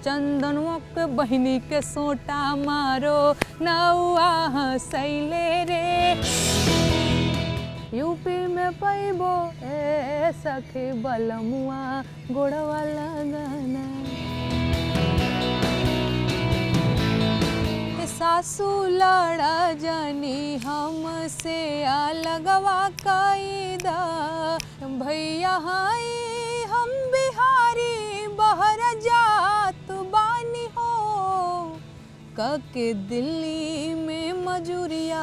चंदनवा के बहिनी के सोटा मारो नौआ हंसैले रे। यूपी में पैबो ए सखी बलमुआ गोड़वा लगाना। सासू लड़ा जानी हमसे अलगवा कायदा। भैया हाई हम बिहारी बहर जात बानी हो। कके दिल्ली में मजूरिया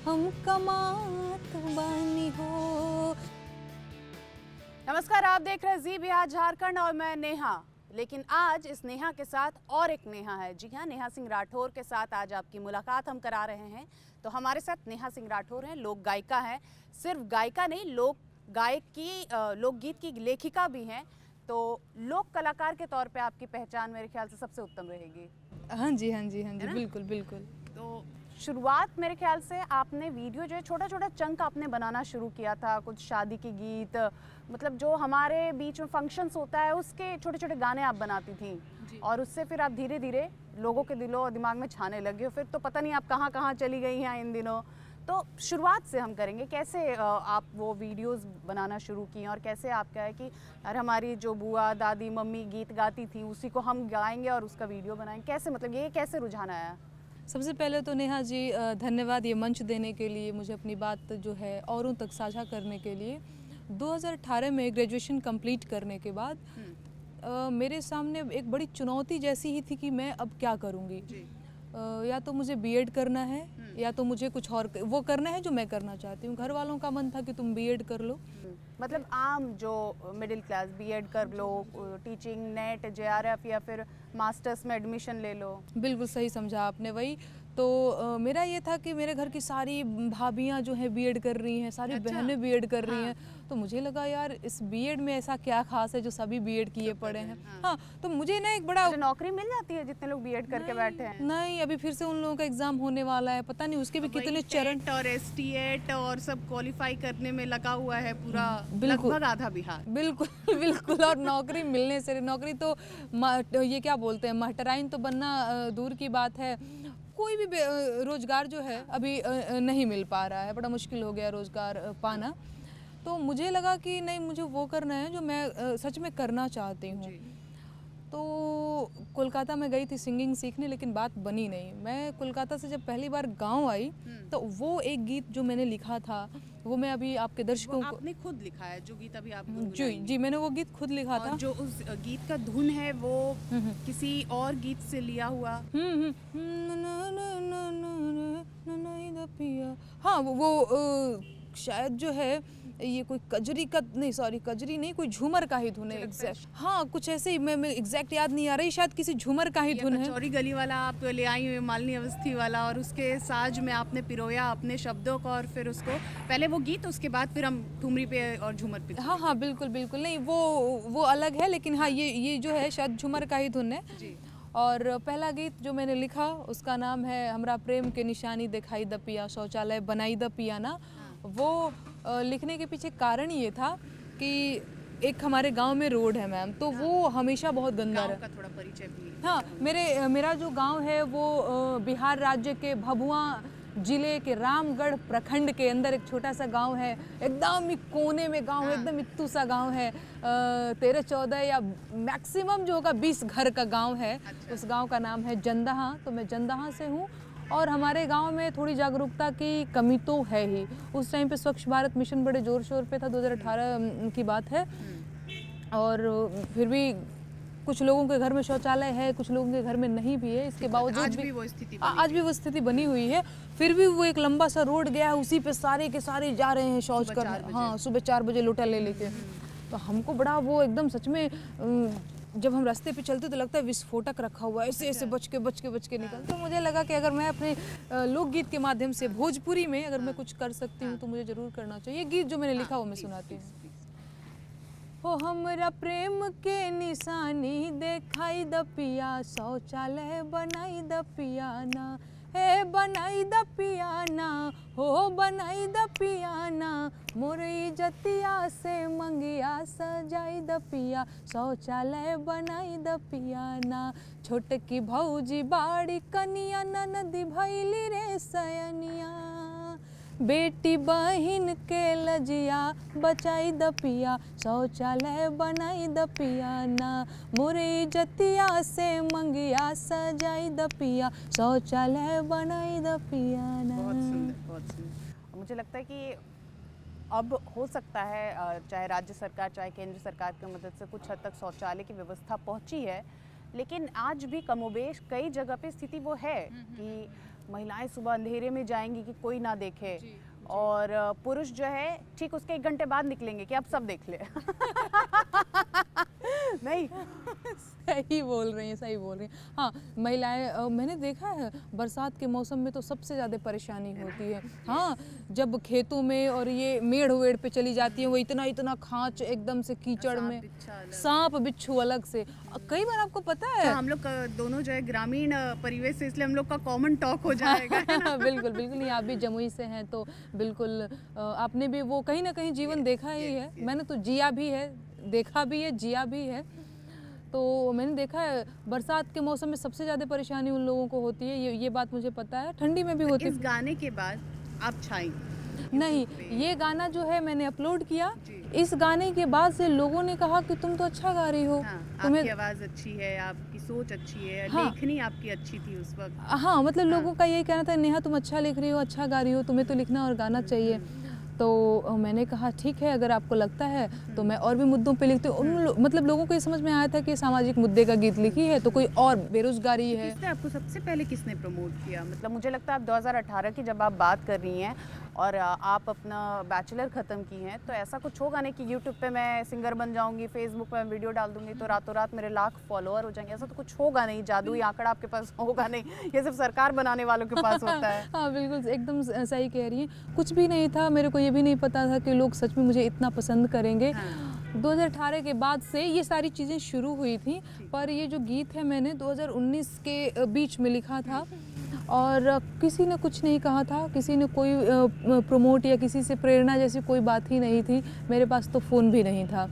हम कमात बानी हो। नमस्कार, आप देख रहे हैं जी बिहार झारखंड और मैं नेहा। लेकिन आज इस नेहा के साथ और एक नेहा है। जी हाँ, नेहा सिंह राठौर के साथ आज आपकी मुलाकात हम करा रहे हैं। तो हमारे साथ नेहा सिंह राठौर हैं, लोक गायिका हैं। सिर्फ गायिका नहीं, लोकगीत की लेखिका भी हैं। तो लोक कलाकार के तौर पे आपकी पहचान मेरे ख्याल से सबसे उत्तम रहेगी। हाँ जी हाँ जी हाँ जी, बिल्कुल बिल्कुल। तो शुरुआत मेरे ख्याल से आपने वीडियो जो है छोटा छोटा चंक आपने बनाना शुरू किया था। कुछ शादी के गीत, मतलब जो हमारे बीच में फंक्शंस होता है उसके छोटे छोटे गाने आप बनाती थी। और उससे फिर आप धीरे धीरे लोगों के दिलों और दिमाग में छाने लगे हो। फिर तो पता नहीं आप कहाँ कहाँ चली गई हैं इन दिनों। तो शुरुआत से हम करेंगे, कैसे आप वो वीडियोस बनाना शुरू की और कैसे आपका है कि यार हमारी जो बुआ दादी मम्मी गीत गाती थी उसी को हम गाएंगे और उसका वीडियो बनाएंगे, कैसे मतलब ये कैसे रुझान आया? सबसे पहले तो नेहा जी धन्यवाद ये मंच देने के लिए, मुझे अपनी बात जो है औरों तक साझा करने के लिए। 2018 में ग्रेजुएशन कंप्लीट करने के बाद मेरे सामने एक बड़ी चुनौती जैसी ही थी कि मैं अब क्या करूँगी। या तो मुझे बीएड करना है या तो मुझे कुछ और वो करना है जो मैं करना चाहती हूँ। घर वालों का मन था कि तुम बीएड कर लो। मतलब आम जो मिडिल क्लास बीएड कर लो, टीचिंग नेट जेआरएफ या फिर मास्टर्स में एडमिशन ले लो। बिल्कुल सही समझा आपने। वही तो मेरा ये था कि मेरे घर की सारी भाभियाँ जो हैं बीएड कर रही हैं, सारी बहनें बीएड कर रही हैं। तो मुझे लगा यार इस बीएड में ऐसा क्या खास है जो सभी बीएड किए पड़े हैं। हाँ, तो मुझे ना एक बड़ा नौकरी मिल जाती है जितने लोग बीएड करके बैठे हैं? नहीं, अभी फिर से उन लोगों का एग्जाम होने वाला है, पता नहीं उसके भी कितने चरण और एसटीएट और सब क्वालिफाई करने में लगा हुआ है पूरा लगभग आधा बिहार। बिल्कुल बिल्कुल। और नौकरी मिलने से, नौकरी तो ये क्या बोलते हैं, मास्टराइन तो बनना दूर की बात है, कोई भी रोजगार जो है अभी नहीं मिल पा रहा है। बड़ा मुश्किल हो गया रोजगार पाना। तो मुझे लगा कि नहीं, मुझे वो करना है जो मैं सच में करना चाहती हूँ। तो कोलकाता में गई थी सिंगिंग सीखने, लेकिन बात बनी नहीं। मैं कोलकाता से जब पहली बार गांव आई तो वो एक गीत जो मैंने लिखा था वो मैं अभी आपके दर्शकों को आपने खुद लिखा है जो गीत अभी आप जी मैंने वो गीत खुद लिखा था। जो उस गीत का धुन है वो किसी और गीत से लिया हुआ। हाँ, वो शायद जो है ये कोई कजरी का नहीं, सॉरी कजरी नहीं, कोई झूमर का ही धुन है एग्जैक्ट। हाँ, कुछ ऐसे ही, मैं एग्जैक्ट याद नहीं आ रही, शायद किसी झूमर का ही धुन है। चौरी गली वाला आप ले आई हुई, मालिनी अवस्थी वाला, और उसके साज में आपने पिरोया अपने शब्दों को और फिर उसको पहले वो गीत, उसके बाद फिर हम ठुमरी पे और झूमर पे। हाँ हाँ बिल्कुल बिल्कुल। नहीं, वो अलग है, लेकिन हाँ ये जो है शायद झूमर का ही धुन है। और पहला गीत जो मैंने लिखा उसका नाम है हमरा प्रेम के निशानी दिखाई द पिया, शौचालय बनाई द पिया ना। वो लिखने के पीछे कारण ये था कि एक हमारे गांव में रोड है मैम, तो वो हमेशा बहुत गंदा रहा। थोड़ा परिचय भी। हाँ, मेरा जो गांव है वो बिहार राज्य के भभुआ जिले के रामगढ़ प्रखंड के अंदर एक छोटा सा गांव है, एकदम कोने में गांव है, एकदम इत्तू सा गांव है। 13-14 या मैक्सिमम जो होगा 20 घर का गांव है। उस गांव का नाम है जंदहा। तो मैं जंदहा से हूँ और हमारे गांव में थोड़ी जागरूकता की कमी तो है ही। उस टाइम पे स्वच्छ भारत मिशन बड़े जोर शोर पे था, 2018 की बात है। और फिर भी कुछ लोगों के घर में शौचालय है, कुछ लोगों के घर में नहीं भी है। इसके बावजूद आज भी वो स्थिति बनी हुई है। फिर भी वो एक लंबा सा रोड गया है, उसी पे सारे के सारे जा रहे हैं शौच करने। हाँ, सुबह 4 बजे लोटा ले लेके। तो हमको बड़ा वो एकदम सच में, जब हम रास्ते पे चलते तो लगता है विस्फोटक रखा हुआ है, ऐसे बच के निकल। तो मुझे लगा कि अगर मैं अपने लोकगीत के माध्यम से भोजपुरी में अगर मैं कुछ कर सकती हूँ तो मुझे जरूर करना चाहिए। गीत जो मैंने लिखा वो मैं सुनाती हूँ। हो हमरा प्रेम के निशानी देखाई द पिया, शौचालय बनाई द पिया ना। हे बनाई द पियाना, हो बनाई द पियाना, मोरई जतिया से मंगिया सजाई द पिया, शौचालय बनाई द पियाना, छोटकी भौजी बाड़ी कनिया ननदी भैली रे सयनिया, बेटी बहिन के लजिया बचाई द पिया, शौचालय बनाई द पियाना, मोरे जतिया से मंगिया सजाई द पिया, शौचालय बनाई द पियाना। बहुत सुंदर, बहुत सुंदर। मुझे लगता है कि अब हो सकता है चाहे राज्य सरकार चाहे केंद्र सरकार की मदद से कुछ हद तक शौचालय की व्यवस्था पहुंची है, लेकिन आज भी कमोबेश कई जगह पे स्थिति वो है कि महिलाएं सुबह अंधेरे में जाएंगी कि कोई ना देखे, और पुरुष जो है ठीक उसके 1 घंटे बाद निकलेंगे कि अब सब देख ले। नहीं, सही बोल रही हैं, सही बोल रही हैं। हाँ, महिलाएं मैंने देखा है बरसात के मौसम में तो सबसे ज़्यादा परेशानी होती है। हाँ, जब खेतों में और ये मेड़ वेड़ पे चली जाती है, वो इतना इतना खांच एकदम से कीचड़ में, सांप बिच्छू अलग से। कई बार आपको पता है तो हम लोग दोनों जो है ग्रामीण परिवेश से, इसलिए हम लोग का कॉमन टॉक हो जाएगा। बिल्कुल बिल्कुल, ये आप भी जमुई से हैं तो बिल्कुल आपने भी वो कहीं ना कहीं जीवन देखा ही है। मैंने तो जिया भी है, देखा भी है, जिया भी है। तो मैंने देखा है बरसात के मौसम में सबसे ज़्यादा परेशानी उन लोगों को होती है, ये बात मुझे पता है। ठंडी में भी होती है। इस गाने के बाद आप छाई नहीं, ये गाना जो है मैंने अपलोड किया, इस गाने के बाद से लोगों ने कहा कि तुम तो अच्छा गा रही हो। हाँ, तुम्हें आपकी आवाज़ अच्छी है, आपकी सोच अच्छी है, हाँ, लेखनी आपकी अच्छी थी उस वक्त। हाँ, मतलब लोगों का यही कहना था, नेहा तुम अच्छा लिख रही हो, अच्छा गा रही हो, तुम्हें तो लिखना और गाना चाहिए। तो मैंने कहा ठीक है, अगर आपको लगता है तो मैं और भी मुद्दों पे लिखती हूँ। मतलब लोगों को ये समझ में आया था कि सामाजिक मुद्दे का गीत लिखी है तो कोई और बेरोजगारी है। किसने आपको सबसे पहले किसने प्रमोट किया? मतलब मुझे लगता है आप 2018 की जब आप बात कर रही हैं और आप अपना बैचलर ख़त्म की हैं, तो ऐसा कुछ होगा नहीं कि यूट्यूब पे मैं सिंगर बन जाऊंगी, फेसबुक पे मैं वीडियो डाल दूंगी तो रातों रात मेरे लाख फॉलोअर हो जाएंगे। ऐसा तो कुछ होगा नहीं, जादुई आंकड़ा आपके पास होगा नहीं, ये सिर्फ सरकार बनाने वालों के पास होता है। हाँ बिल्कुल, एकदम सही कह रही हैं। कुछ भी नहीं था, मेरे को ये भी नहीं पता था कि लोग सच में मुझे इतना पसंद करेंगे। 2018 के बाद से ये सारी चीज़ें शुरू हुई थी, पर ये जो गीत है मैंने 2019 के बीच में लिखा था और किसी ने कुछ नहीं कहा था, किसी ने कोई प्रमोट या किसी से प्रेरणा जैसी कोई बात ही नहीं थी। मेरे पास तो फ़ोन भी नहीं था।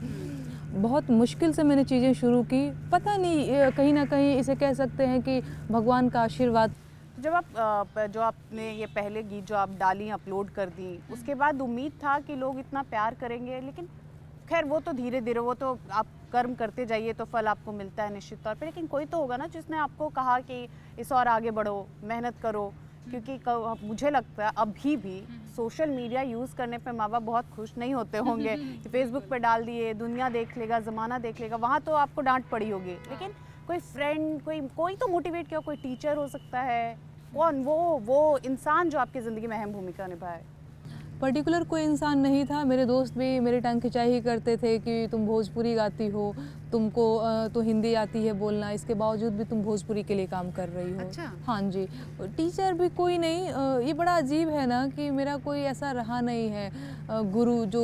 बहुत मुश्किल से मैंने चीज़ें शुरू की, पता नहीं कहीं ना कहीं इसे कह सकते हैं कि भगवान का आशीर्वाद। जब आप जो आपने ये पहले गीत जो आप डाली अपलोड कर दी, उसके बाद उम्मीद था कि लोग इतना प्यार करेंगे, लेकिन खैर वो तो धीरे धीरे, वो तो आप कर्म करते जाइए तो फल आपको मिलता है निश्चित तौर पे। लेकिन कोई तो होगा ना जिसने आपको कहा कि इस और आगे बढ़ो, मेहनत करो, क्योंकि मुझे लगता है अभी भी सोशल मीडिया यूज़ करने पे माँ बाप बहुत खुश नहीं होते होंगे कि फेसबुक पे डाल दिए, दुनिया देख लेगा, ज़माना देख लेगा, वहाँ तो आपको डांट पड़ी होगी। लेकिन कोई फ्रेंड, कोई तो मोटिवेट किया, कोई टीचर हो सकता है, कौन वो इंसान जो आपकी ज़िंदगी में अहम भूमिका निभाए? पर्टिकुलर कोई इंसान नहीं था। मेरे दोस्त भी मेरे टांग खिंचाई ही करते थे कि तुम भोजपुरी गाती हो, तुमको तो हिंदी आती है बोलना, इसके बावजूद भी तुम भोजपुरी के लिए काम कर रही हो। अच्छा। हाँ जी, टीचर भी कोई नहीं। ये बड़ा अजीब है ना कि मेरा कोई ऐसा रहा नहीं है गुरु जो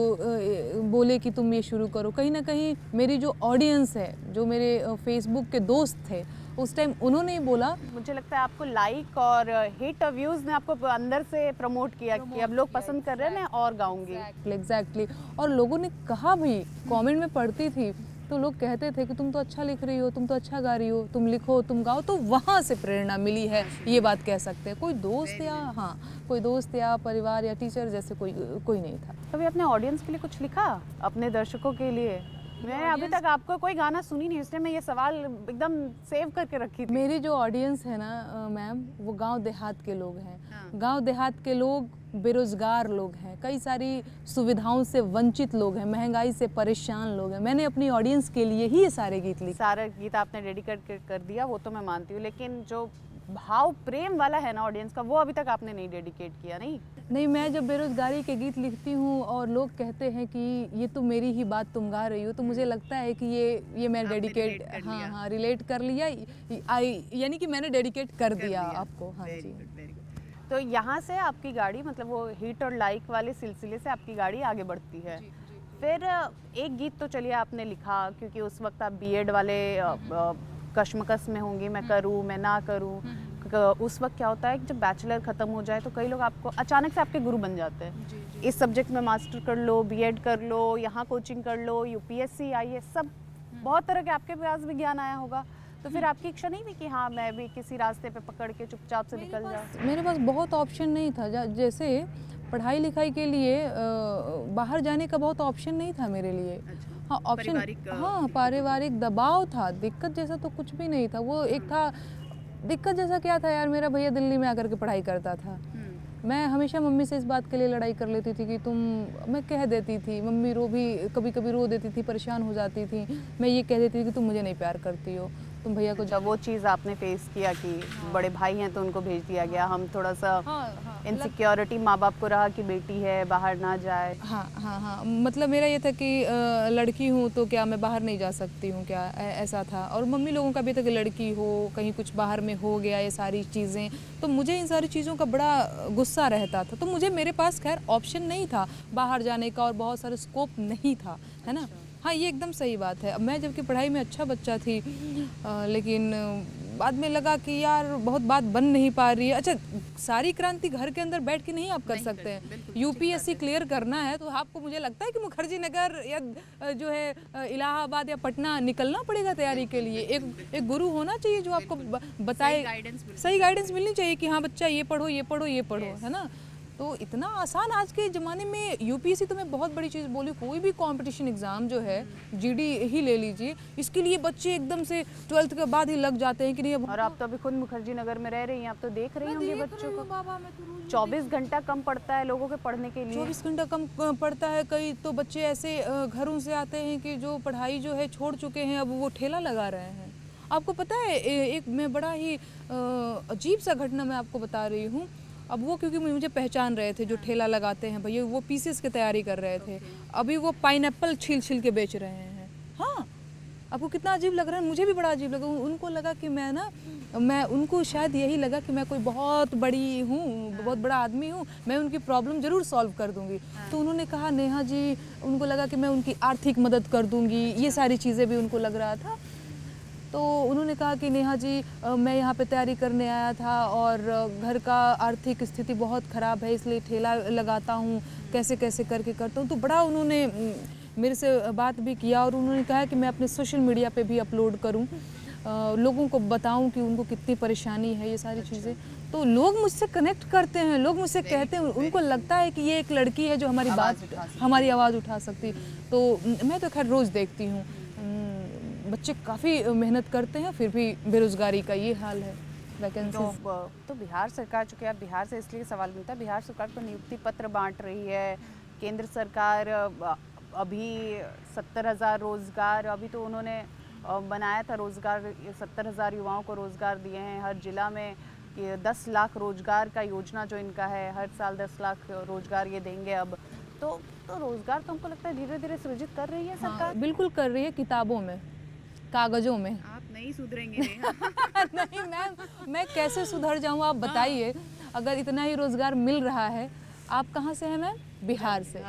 बोले कि तुम ये शुरू करो। कहीं ना कहीं मेरी जो ऑडियंस है, जो मेरे फेसबुक के दोस्त थे, उस टाइम उन्होंने ही बोला। मुझे लगता है आपको लाइक और हिट व्यूज़ ने आपको अंदर से प्रमोट किया कि अब लोग पसंद कर रहे हैं, मैं और गाऊंगी। एग्जैक्टली। और लोगों ने कहा भी, कमेंट में पढ़ती थी तो लोग कहते थे कि तुम तो अच्छा लिख रही हो, तुम तो अच्छा गा रही हो, तुम लिखो, तुम गाओ। तो वहाँ से प्रेरणा मिली है, ये बात कह सकते हैं। कोई दोस्त या कोई दोस्त या परिवार या टीचर जैसे कोई नहीं था। कभी अपने ऑडियंस के लिए कुछ लिखा, अपने दर्शकों के लिए? मैंने अभी तक आपको कोई गाना सुनी नहीं, इसलिए मैं ये सवाल एकदम सेव करके रखी थी। मेरी जो ऑडियंस है ना मैम, वो गांव देहात के लोग हैं। हाँ। गांव देहात के लोग बेरोजगार लोग हैं, कई सारी सुविधाओं से वंचित लोग हैं, महंगाई से परेशान लोग हैं। मैंने अपनी ऑडियंस के लिए ही ये सारे गीत लिखे। सारा गीत आपने डेडिकेट कर दिया, वो तो मैं मानती हूँ, लेकिन जो भाव प्रेम वाला है ना ऑडियंस का, वो अभी तक आपने नहीं डेडिकेट किया। नहीं, मैं जब बेरोजगारी के गीत लिखती हूँ और लोग कहते हैं कि ये तो मेरी ही बात तुम गा रही हो, तो मुझे लगता है कि ये मैं डेडिकेट, हाँ रिलेट कर लिया, यानी कि मैंने डेडिकेट कर दिया आपको। हाँ जी। तो यहाँ से आपकी गाड़ी, मतलब वो हिट और लाइक वाले सिलसिले से आपकी गाड़ी आगे बढ़ती है। फिर एक गीत तो चलिए आपने लिखा, क्योंकि उस वक्त आप बीएड वाले कश्मकश में होंगी, मैं करूँ मैं ना करूँ, उस वक्त क्या होता है कि जब बैचलर ख़त्म हो जाए तो कई लोग आपको अचानक से आपके गुरु बन जाते हैं। इस सब्जेक्ट में मास्टर कर लो, बीएड कर लो, यहाँ कोचिंग कर लो, यूपीएससी आईएएस सब बहुत तरह के आपके पास भी ज्ञान आया होगा। तो फिर आपकी इच्छा नहीं हुई कि हाँ मैं भी किसी रास्ते पे पकड़ के चुपचाप से निकल जाऊँ? मेरे पास बहुत ऑप्शन नहीं था। जैसे पढ़ाई लिखाई के लिए बाहर जाने का बहुत ऑप्शन नहीं था मेरे लिए। हाँ ऑप्शन, हाँ पारिवारिक दबाव था, दिक्कत जैसा तो कुछ भी नहीं था। वो एक था दिक्कत जैसा क्या था यार, मेरा भैया दिल्ली में आकर के पढ़ाई करता था। मैं हमेशा मम्मी से इस बात के लिए लड़ाई कर लेती थी कि मैं कह देती थी, मम्मी कभी कभी रो देती थी, परेशान हो जाती थी। मैं ये कह देती थी कि तुम मुझे नहीं प्यार करती हो, तुम भैया को। जब वो चीज़ आपने फेस किया कि बड़े भाई हैं तो उनको भेज दिया गया, हम थोड़ा सा इनसिक्योरिटी माँ बाप को रहा कि बेटी है बाहर ना जाए। हाँ मतलब मेरा ये था कि लड़की हूँ तो क्या मैं बाहर नहीं जा सकती हूँ क्या, ऐसा था। और मम्मी लोगों का भी था कि लड़की हो, कहीं कुछ बाहर में हो गया, ये सारी चीज़ें। तो मुझे इन सारी चीज़ों का बड़ा गुस्सा रहता था। तो मेरे पास खैर ऑप्शन नहीं था बाहर जाने का और बहुत सारे स्कोप नहीं था, है ना। हाँ ये एकदम सही बात है। मैं जबकि पढ़ाई में अच्छा बच्चा थी, लेकिन बाद में लगा कि यार बहुत बात बन नहीं पा रही है। अच्छा, सारी क्रांति घर के अंदर बैठ के नहीं आप कर सकते हैं। यूपीएससी क्लियर करना है तो आपको, मुझे लगता है कि मुखर्जी नगर या जो है इलाहाबाद या पटना निकलना पड़ेगा तैयारी के लिए। एक गुरु होना चाहिए जो आपको बताए, सही गाइडेंस मिलनी चाहिए कि हाँ बच्चा ये पढ़ो ये पढ़ो ये पढ़ो, है ना। तो इतना आसान आज के ज़माने में यूपीएससी, तो मैं बहुत बड़ी चीज़ बोली, कोई भी कंपटीशन एग्ज़ाम जो है, जीडी ही ले लीजिए, इसके लिए बच्चे एकदम से 12th के बाद ही लग जाते हैं कि नहीं। और आप तो अभी खुद मुखर्जी नगर में रह रही हैं, आप तो देख रही होंगी बच्चों को। बाबा मैं तो 24 घंटा कम पड़ता है लोगों के पढ़ने के लिए। 24 घंटा कम पड़ता है। कई तो बच्चे ऐसे घरों से आते हैं कि जो पढ़ाई जो है छोड़ चुके हैं, अब वो ठेला लगा रहे हैं। आपको पता है एक मैं बड़ा ही अजीब सा घटना मैं आपको बता रही हूँ। अब वो क्योंकि मुझे पहचान रहे थे जो ठेला लगाते हैं भैया, वो पीसेस की तैयारी कर रहे थे। अभी वो पाइनएप्पल छील के बेच रहे हैं। हाँ, आपको कितना अजीब लग रहा है, मुझे भी बड़ा अजीब लगा। उनको लगा कि मैं उनको शायद यही लगा कि मैं कोई बहुत बड़ी हूँ, बहुत बड़ा आदमी हूँ, मैं उनकी प्रॉब्लम ज़रूर सॉल्व कर दूँगी। तो उन्होंने कहा नेहा जी, उनको लगा कि मैं उनकी आर्थिक मदद कर दूँगी, ये सारी चीज़ें भी उनको लग रहा था। तो उन्होंने कहा कि नेहा जी मैं यहाँ पे तैयारी करने आया था और घर का आर्थिक स्थिति बहुत ख़राब है, इसलिए ठेला लगाता हूँ, कैसे कैसे करके करता हूँ। तो बड़ा उन्होंने मेरे से बात भी किया और उन्होंने कहा कि मैं अपने सोशल मीडिया पे भी अपलोड करूँ, लोगों को बताऊँ कि उनको कितनी परेशानी है, ये सारी चीज़ें। तो लोग मुझसे कनेक्ट करते हैं, लोग मुझसे कहते हैं, उनको लगता है कि ये एक लड़की है जो हमारी आवाज़ उठा सकती। तो मैं तो खैर रोज़ देखती हूँ बच्चे काफ़ी मेहनत करते हैं, फिर भी बेरोज़गारी का ये हाल है। वैकेंसी तो बिहार सरकार, चूँकि आप बिहार से इसलिए सवाल मिलता है, बिहार सरकार तो नियुक्ति पत्र बांट रही है। केंद्र सरकार अभी 70,000 रोज़गार, अभी तो उन्होंने बनाया था रोज़गार, 70,000 युवाओं को रोज़गार दिए हैं हर जिला में। ये 10 लाख रोज़गार का योजना जो इनका है, हर साल 10 लाख रोज़गार ये देंगे। अब तो रोज़गार तो हमको लगता है धीरे धीरे सृजित कर रही है सरकार। हाँ, बिल्कुल कर रही है, किताबों में, कागजों में। आप नहीं सुधरेंगे। नहीं मैं कैसे सुधर जाऊँ, आप बताइए। अगर इतना ही रोजगार मिल रहा है, आप कहाँ से हैं? मैं बिहार से।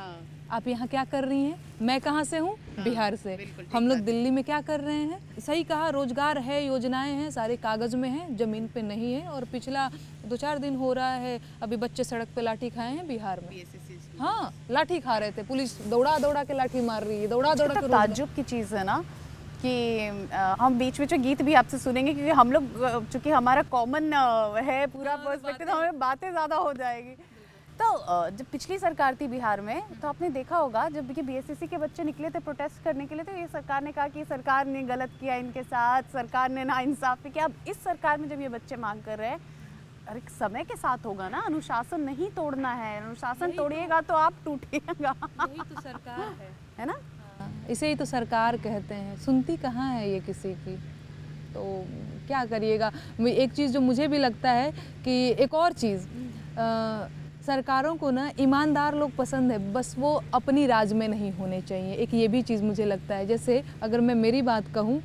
आप यहाँ क्या कर रही हैं? मैं कहाँ से हूँ? बिहार से। हम लोग दिल्ली में क्या कर रहे हैं? सही कहा, रोजगार है, योजनाएं हैं, सारे कागज में हैं, जमीन पे नहीं है। और पिछला 2-4 दिन हो रहा है, अभी बच्चे सड़क पे लाठी खाए हैं बिहार में। हाँ, लाठी खा रहे थे, पुलिस दौड़ा के लाठी मार रही है, दौड़ा के। ताज्जुब की चीज़ है ना कि हम बीच में जो गीत भी आपसे सुनेंगे, क्योंकि हम लोग चूँकि हमारा कॉमन है पूरा पर्सपेक्टिव, तो हमें बातें ज़्यादा हो जाएगी। तो जब पिछली सरकार थी बिहार में, तो आपने देखा होगा जब ये बीएसएससी के बच्चे निकले थे प्रोटेस्ट करने के लिए, तो ये सरकार ने कहा कि सरकार ने गलत किया इनके साथ, सरकार ने नाइंसाफ़ी किया। अब इस सरकार में जब ये बच्चे मांग कर रहे हैं, अरे समय के साथ होगा ना, अनुशासन नहीं तोड़ना है, अनुशासन तोड़िएगा तो आप टूटिएगा। यही तो सरकार है ना। इसे ही तो सरकार कहते हैं, सुनती कहाँ है ये किसी की। तो क्या करिएगा। एक चीज़ जो मुझे भी लगता है कि एक और चीज़, सरकारों को ना ईमानदार लोग पसंद है, बस वो अपनी राज में नहीं होने चाहिए। एक ये भी चीज़ मुझे लगता है। जैसे अगर मैं मेरी बात कहूँ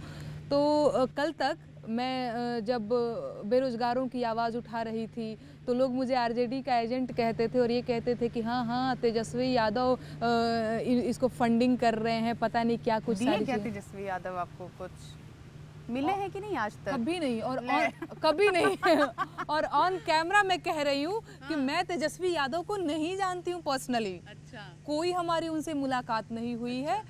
तो कल तक मैं जब बेरोज़गारों की आवाज़ उठा रही थी तो लोग मुझे आरजेडी का एजेंट कहते थे और ये कहते थे कि हाँ तेजस्वी यादव इसको फंडिंग कर रहे हैं, पता नहीं क्या कुछ सारी क्या तेजस्वी यादव आपको कुछ मिले हैं कि नहीं आज तक? कभी नहीं, और कभी नहीं और ऑन कैमरा मैं कह रही हूँ कि मैं तेजस्वी यादव को नहीं जानती हूँ पर्सनली। अच्छा। कोई हमारी उनसे मुलाकात नहीं हुई है,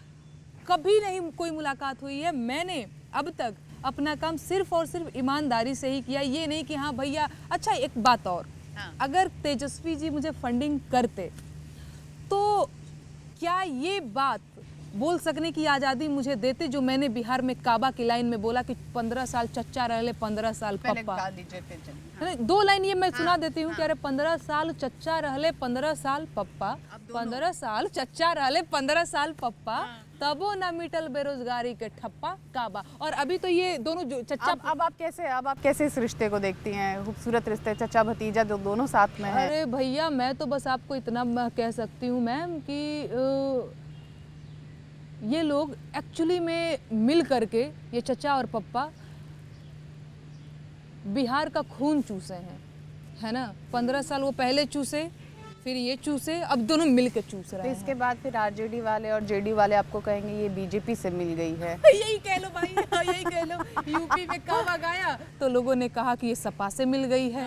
कभी नहीं कोई मुलाकात हुई है। मैंने अब तक अपना काम सिर्फ और सिर्फ ईमानदारी से ही किया। ये नहीं कि हाँ भैया, अच्छा एक बात और, अगर तेजस्वी जी मुझे फंडिंग करते तो क्या ये बात बोल सकने की आज़ादी मुझे देते जो मैंने बिहार में काबा की लाइन में बोला कि 15 साल चच्चा रहले 15 साल पप्पा। है ना? 2 लाइन ये मैं सुना देती हूँ कि अरे 15 साल चच्चा रहले 15 साल पप्पा, 15 साल चच्चा रहले 15 साल पप्पा, तबो ना मिटल बेरोजगारी के ठप्पा काबा। और अभी तो ये दोनों जो चच्चा, अब आप कैसे इस रिश्ते को देखती हैं? खूबसूरत रिश्ते, चचा भतीजा जो दोनों साथ में है। अरे भैया, मैं तो बस आपको इतना कह सकती हूँ मैम कि ये लोग एक्चुअली में मिल करके, ये चचा और पप्पा बिहार का खून चूसे हैं, है ना। 15 साल वो पहले चूसे, फिर ये चूसे, अब दोनों मिल के चूस रहे तो हैं। इसके बाद फिर आरजेडी वाले और जेडी वाले आपको कहेंगे ये बीजेपी से मिल गई है। यही कह लो भाई, यही कह लो। यूपी में काबा गाया तो लोगों ने कहा कि ये सपा से मिल गई है।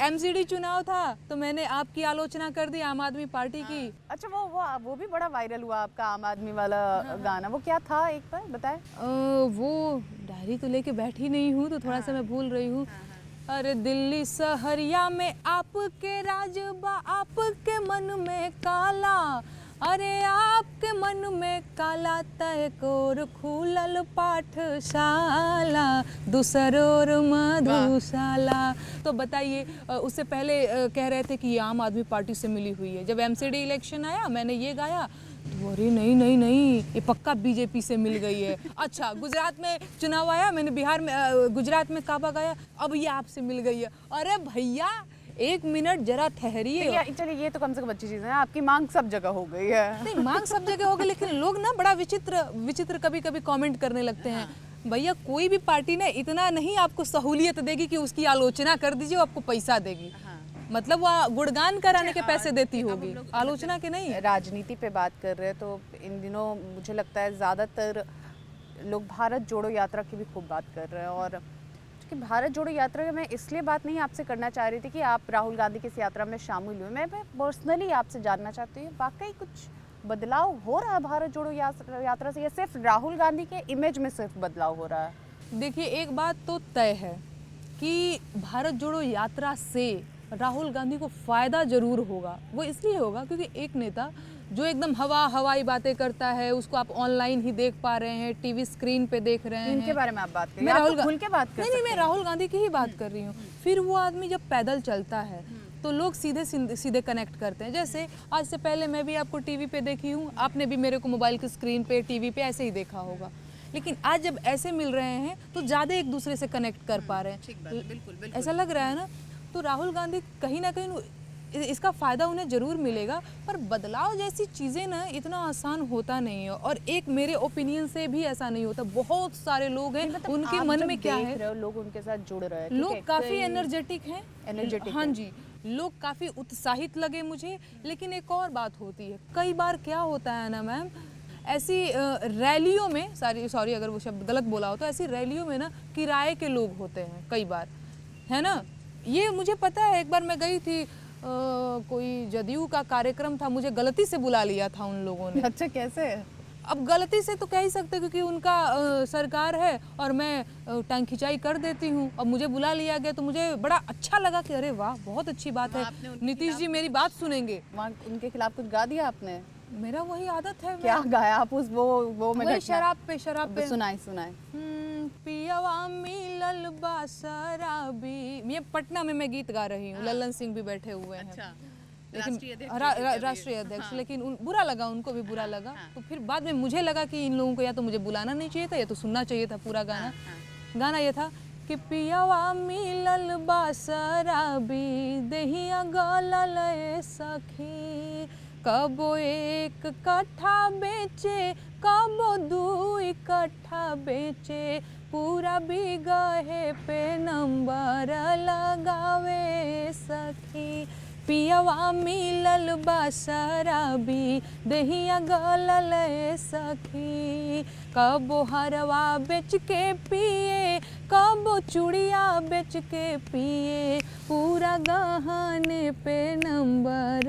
एमसीडी चुनाव था तो मैंने आपकी आलोचना कर दी, आम आदमी पार्टी की। अच्छा, वो भी बड़ा वायरल हुआ आपका आम आदमी वाला गाना, वो क्या था एक बार बताएं? वो डायरी तो लेके बैठी नहीं हूँ तो थोड़ा सा मैं भूल रही हूँ। अरे दिल्ली सहरिया में आपके राज बा, आपके मन में काला, अरे आपके मन में काला, तय कोर खुलल पाठशाला, दूसरोर मधुशाला। तो बताइए, उससे पहले कह रहे थे कि ये आम आदमी पार्टी से मिली हुई है। जब एमसीडी इलेक्शन आया मैंने ये गाया तो अरे नहीं नहीं नहीं, ये पक्का बीजेपी से मिल गई है। अच्छा, गुजरात में चुनाव आया, मैंने बिहार में गुजरात में काबा गाया, अब ये आपसे मिल गई है। अरे भैया 1 मिनट जरा ठहरिए। चलिए, ये तो कम से कम अच्छी चीज़ है, आपकी मांग सब जगह हो गई है। नहीं, मांग सब जगह हो गई, लेकिन लोग ना बड़ा विचित्र कभी कभी कमेंट करने लगते हैं। भैया कोई भी पार्टी ना इतना नहीं आपको सहूलियत देगी कि उसकी आलोचना कर दीजिए, वो आपको पैसा देगी। मतलब वो गुणगान कराने के पैसे देती होगी, आलोचना के नहीं। राजनीति पे बात कर रहे हैं तो इन दिनों मुझे लगता है ज़्यादातर लोग भारत जोड़ो यात्रा की भी खूब बात कर रहे हैं। और कि भारत जोड़ो यात्रा में इसलिए बात नहीं आपसे करना चाह रही थी कि आप राहुल गांधी की इस यात्रा में शामिल हुए, मैं पर्सनली आपसे जानना चाहती हूँ वाकई कुछ बदलाव हो रहा है भारत जोड़ो यात्रा से, या सिर्फ राहुल गांधी के इमेज में सिर्फ बदलाव हो रहा है? देखिए, एक बात तो तय है कि भारत जोड़ो यात्रा से राहुल गांधी को फ़ायदा ज़रूर होगा। वो इसलिए होगा क्योंकि एक नेता जो एकदम हवाई बातें करता है, उसको आप ऑनलाइन ही देख पा रहे हैं, टीवी स्क्रीन पे देख रहे हैं। इनके बारे में आप बात करें, मैं राहुल खुल के बात कर नहीं, मैं राहुल गांधी की ही बात कर रही हूँ। फिर वो आदमी जब पैदल चलता है तो लोग सीधे कनेक्ट करते हैं। जैसे आज से पहले मैं भी आपको टीवी पे देखी हूँ, आपने भी मेरे को मोबाइल की स्क्रीन पे, टीवी पे ऐसे ही देखा होगा, लेकिन आज जब ऐसे मिल रहे हैं तो ज़्यादा एक दूसरे से कनेक्ट कर पा रहे हैं। बिल्कुल। ऐसा लग रहा है ना। तो राहुल गांधी कहीं ना कहीं इसका फ़ायदा उन्हें ज़रूर मिलेगा, पर बदलाव जैसी चीज़ें ना इतना आसान होता नहीं है। और एक मेरे ओपिनियन से भी ऐसा नहीं होता। बहुत सारे लोग हैं, उनके मन में क्या है, लोग उनके साथ जुड़ रहे हैं, लोग काफ़ी एनर्जेटिक हैं, हाँ जी, लोग काफ़ी उत्साहित लगे मुझे। लेकिन एक और बात होती है, कई बार क्या होता है ना मैम, ऐसी रैलियों में, सॉरी अगर वो शब्द गलत बोला हो, तो ऐसी रैलियों में ना किराए के लोग होते हैं कई बार, है ना। ये मुझे पता है, एक बार मैं गई थी, कोई जदयू का कार्यक्रम था, मुझे गलती से बुला लिया था उन लोगों ने। अच्छा, कैसे? अब गलती से तो कह ही सकते क्योंकि उनका सरकार है और मैं टांग खिंचाई कर देती हूँ। अब मुझे बुला लिया गया तो मुझे बड़ा अच्छा लगा कि अरे वाह, बहुत अच्छी बात है, नीतीश जी मेरी बात सुनेंगे। वहाँ उनके खिलाफ कुछ गा दिया आपने? मेरा वही आदत है। क्या गाया आप उस वो में? शराब पे सुनाए। पियवा मिलल बा शराबी, ये पटना में मैं गीत गा रही हूँ। लल्लन सिंह भी बैठे हुए हैं। अच्छा, लेकिन राष्ट्रीय अध्यक्ष, लेकिन बुरा लगा, उनको भी बुरा लगा। तो फिर बाद में मुझे लगा कि इन लोगों को या तो मुझे बुलाना नहीं चाहिए था या तो सुनना चाहिए था पूरा गाना। गाना ये था कि पियवा मिलल बा शराबी, देहिया गलल सखी, कबो 1 कट्ठा बेचे, कबो 2 कट्ठा बेचे, पूरा बिगहे पे नंबर लगावे सखी, पियवा मिलल बा शराबी दहिया गलल सखी, कबो हरवा बेच के पिए कबो चूड़िया बेच के पिए, पूरा गहने पे नंबर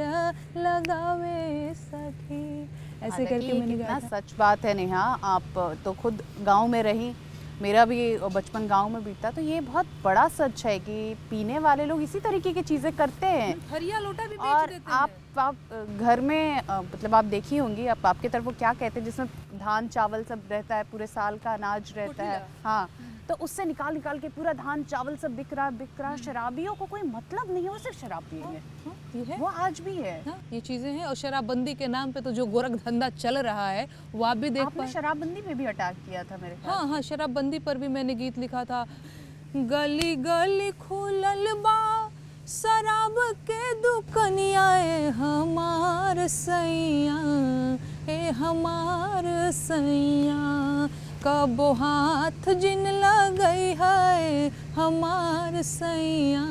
लगावे सखी। ऐसे करके मैंने कितना गाया था। सच बात है नेहा, आप तो खुद गांव में रही, मेरा भी बचपन गांव में बीता, तो ये बहुत बड़ा सच है कि पीने वाले लोग इसी तरीके की चीज़ें करते हैं। हरिया लोटा भी बेच और देते आप घर में मतलब आप देखी होंगी, आप आपके तरफ वो क्या कहते हैं जिसमें धान चावल सब रहता है, पूरे साल का अनाज रहता है, हाँ, तो उससे निकाल निकाल के पूरा धान चावल सब बिक रहा। शराबियों को कोई मतलब नहीं है, वो सिर्फ शराब पिएंगे। ये है, वो आज भी है। हाँ, ये चीजें हैं। और शराबबंदी के नाम पे तो जो गोरख धंधा चल रहा है वो आप भी देख आपने शराबबंदी पे भी अटैक किया था मेरे ख्याल हाँ हाँ, शराबबंदी पर भी मैंने गीत लिखा था। गली गली खुलल बा शराब के दुकनिया, ए हमार सैया, ए हमार सैया, कबो हाथ जिन लगई है हमार सैया,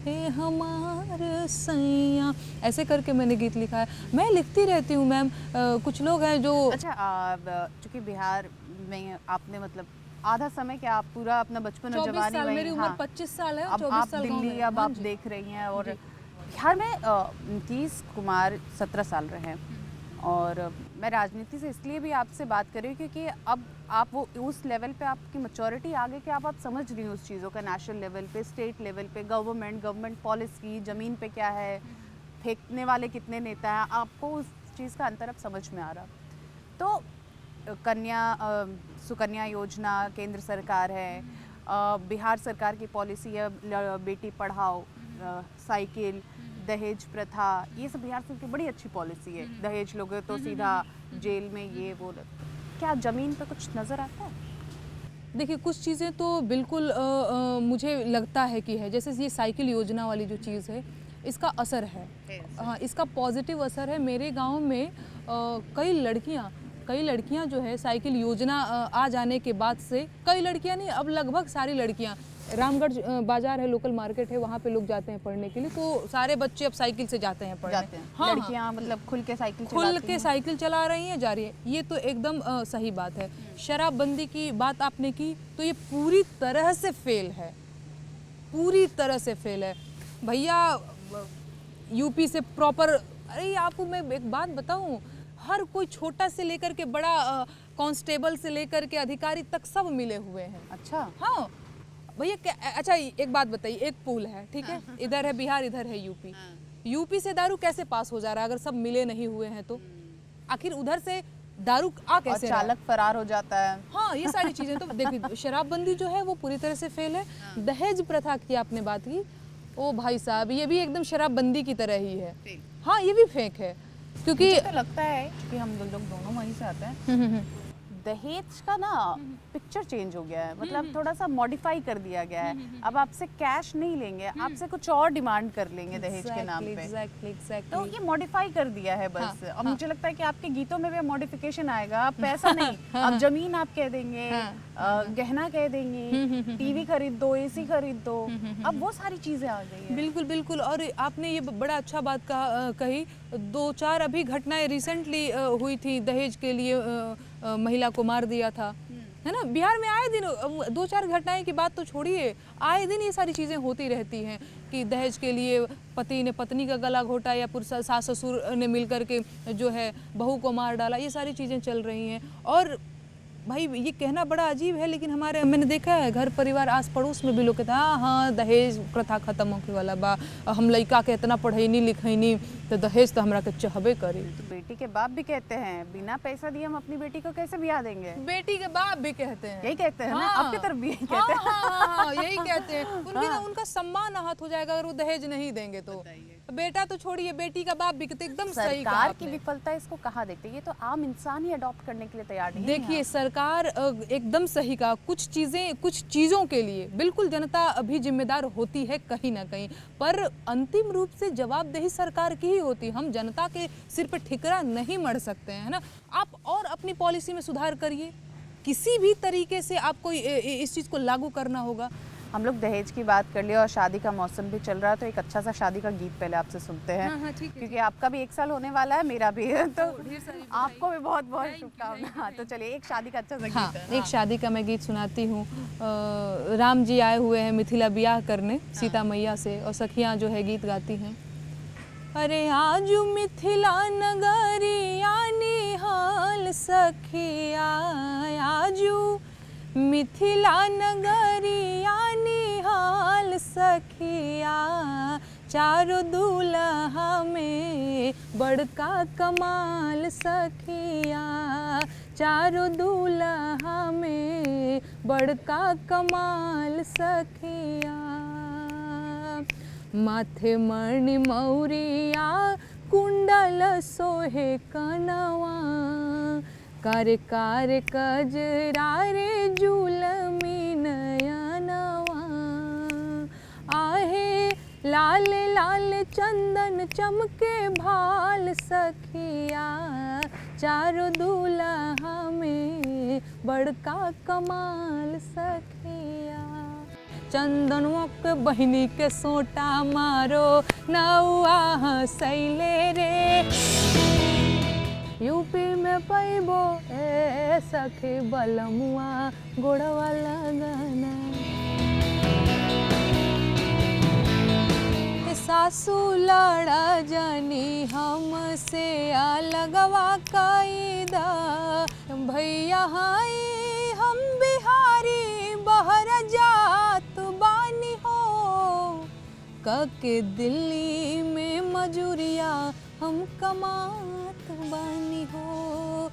ए हमार सैया। ऐसे करके मैंने गीत लिखा है। मैं लिखती रहती हूँ मैम। कुछ लोग हैं जो अच्छा, चूंकि बिहार में आपने मतलब आधा समय क्या, आप पूरा अपना बचपन और 24 जवानी साल, वहीं, मेरी उम्र हाँ, 25 साल है और अब 24 आप साल गाँव दिल्ली में। अब हाँ आप जी। देख रही हैं, और जी। बिहार में नीतीश कुमार 17 साल रहे हैं, और मैं राजनीति से इसलिए भी आपसे बात कर रही हूँ क्योंकि अब आप वो उस लेवल पे आपकी मैच्योरिटी आ गई कि आप समझ रही हो उस चीज़ों का, नेशनल लेवल पे, स्टेट लेवल पे, गवर्नमेंट पॉलिसी, ज़मीन पे क्या है, फेंकने वाले कितने नेता हैं, आपको उस चीज़ का अंतर अब समझ में आ रहा। तो सुकन्या योजना केंद्र सरकार है, बिहार सरकार की पॉलिसी है बेटी पढ़ाओ, साइकिल, दहेज प्रथा, ये सब बिहार सरकार की बड़ी अच्छी पॉलिसी है। दहेज लोगे तो सीधा जेल में, ये वो। क्या ज़मीन पे कुछ नज़र आता है? देखिए, कुछ चीज़ें तो बिल्कुल मुझे लगता है कि है। जैसे ये साइकिल योजना वाली जो चीज़ है, इसका असर है, हाँ, इसका पॉजिटिव असर है। मेरे गांव में कई लड़कियां जो है साइकिल योजना आ जाने के बाद से, कई लड़कियां नहीं, अब लगभग सारी लड़कियां, रामगढ़ बाजार है, लोकल मार्केट है, वहाँ पे लोग जाते हैं पढ़ने के लिए, तो सारे बच्चे अब साइकिल से जाते हैं पढ़ने। हाँ, लड़कियां मतलब खुल के साइकिल चला रही हैं, जा रही है। ये तो एकदम सही बात है। शराबबंदी की बात आपने की तो ये पूरी तरह से फेल है, पूरी तरह से फेल है भैया। यूपी से प्रॉपर, अरे आपको मैं एक बात बताऊं, हर कोई छोटा से लेकर के बड़ा, कांस्टेबल से लेकर के अधिकारी तक सब मिले हुए हैं। अच्छा, हाँ भैया। अच्छा एक बात बताइए, एक पुल है, ठीक है, इधर है बिहार, इधर है यूपी। यूपी से दारू कैसे पास हो जा रहा है अगर सब मिले नहीं हुए हैं तो? आखिर उधर से दारू आ कैसे रहा है? चालक फरार हो जाता है। हाँ, ये सारी चीजें तो देखिए, शराबबंदी जो है वो पूरी तरह से फेल है। दहेज प्रथा की आपने बात की, ओ भाई साहब, ये भी एकदम शराबबंदी की तरह ही है। हाँ, ये भी फेक है, क्योंकि मुझे तो लगता है कि हम लोग दोनों वहीं से आते हैं, दहेज का ना पिक्चर चेंज हो गया है, मतलब थोड़ा सा मॉडिफाई कर दिया गया है। अब आपसे कैश नहीं लेंगे, आपसे कुछ और डिमांड कर लेंगे दहेज के नाम पे। एग्जैक्टली। तो ये मॉडिफाई कर दिया है बस। अब मुझे लगता है कि आपके गीतों में भी मॉडिफिकेशन आएगा। अब पैसा नहीं, अब जमीन आप कह देंगे, गहना कह देंगे, टीवी खरीद दो, एसी खरीद दो, अब वो सारी चीजें आ गई है। बिल्कुल बिल्कुल। और आपने ये बड़ा अच्छा बात कही। 2-4 अभी घटनाएं रिसेंटली हुई थी, दहेज के लिए महिला को मार दिया था, है ना। बिहार में आए दिन 2-4 घटनाएं की बात तो छोड़िए, आए दिन ये सारी चीज़ें होती रहती हैं कि दहेज के लिए पति ने पत्नी का गला घोटा या सास ससुर ने मिलकर के जो है बहू को मार डाला, ये सारी चीज़ें चल रही हैं। और भाई ये कहना बड़ा अजीब है, लेकिन मैंने देखा है घर परिवार आस पड़ोस में भी लोग कहते हैं हाँ दहेज प्रथा खत्म होके वाला बा, हम लड़का के इतना पढ़ैनी लिखैनी तो दहेज तो हमरा के चाहबे करी। तो बेटी के बाप भी कहते हैं बिना पैसा दिए हम अपनी बेटी को कैसे ब्याह देंगे। बेटी के बाप भी कहते हैं, यही कहते हैं ना, आपकी तरफ भी यही कहते हैं। हाँ, यही कहते हैं। उनका सम्मान आहत हो जाएगा अगर वो दहेज नहीं देंगे तो। बेटा तो छोड़िए, बेटी का बाप भी कहते, एकदम सही कहा सरकार आपने। की विफलता इसको कहाँ देखते हैं? ये तो आम इंसान ही अडॉप्ट करने के लिए तैयार नहीं है। देखिए, सरकार एकदम सही कहा, कुछ चीज़ों के लिए बिल्कुल जनता भी जिम्मेदार होती है कहीं ना कहीं, पर अंतिम रूप से जवाबदेही सरकार की ही होती है। हम जनता के सिर पर ठिकरा नहीं मढ़ सकते हैं, है ना। आप और अपनी पॉलिसी में सुधार करिए, किसी भी तरीके से आपको इस चीज़ को लागू करना होगा। हम लोग दहेज की बात कर लिया और शादी का मौसम भी चल रहा है, तो एक अच्छा सा शादी का गीत पहले आपसे सुनते हैं। हाँ, ठीक है। क्योंकि आपका भी 1 साल होने वाला है, मेरा भी है, तो ढेर सारी आपको भी बहुत बहुत शुभकामनाएं। तो चलिए एक शादी का अच्छा सा हाँ, गीत है। एक शादी का मैं गीत सुनाती हूँ। राम जी आए हुए हैं मिथिला ब्याह करने सीता मैया से, और सखियाँ जो है गीत गाती हैं। अरे आजू मिथिला नगरिया निहाल सखिया, आजू मिथिला नगरिया निहाल सखिया, चारों दूल्हा में बड़का कमाल सखिया, चारों दूल्हा में बड़का कमाल सखिया। माथे मणि मौरिया कुंडल सोहे कनवा, कार्य कार्य कजरा रे जुलमी नयनवा, आहे लाल लाल चंदन चमके भाल सखिया, चारों दूल्हा में बड़का कमाल सखिया। चंदनवा के बहिनी के सोटा मारो नौआ हंसैले रे, यूपी में पैबो ए सखी बलमुआ गोड़वा लगाना। सासू लड़ा जानी हमसे अलगवा कैदा, भैया हाई हम बिहारी बहर जात बानी हो, कके दिल्ली में मजूरिया हम कमात बानी हो।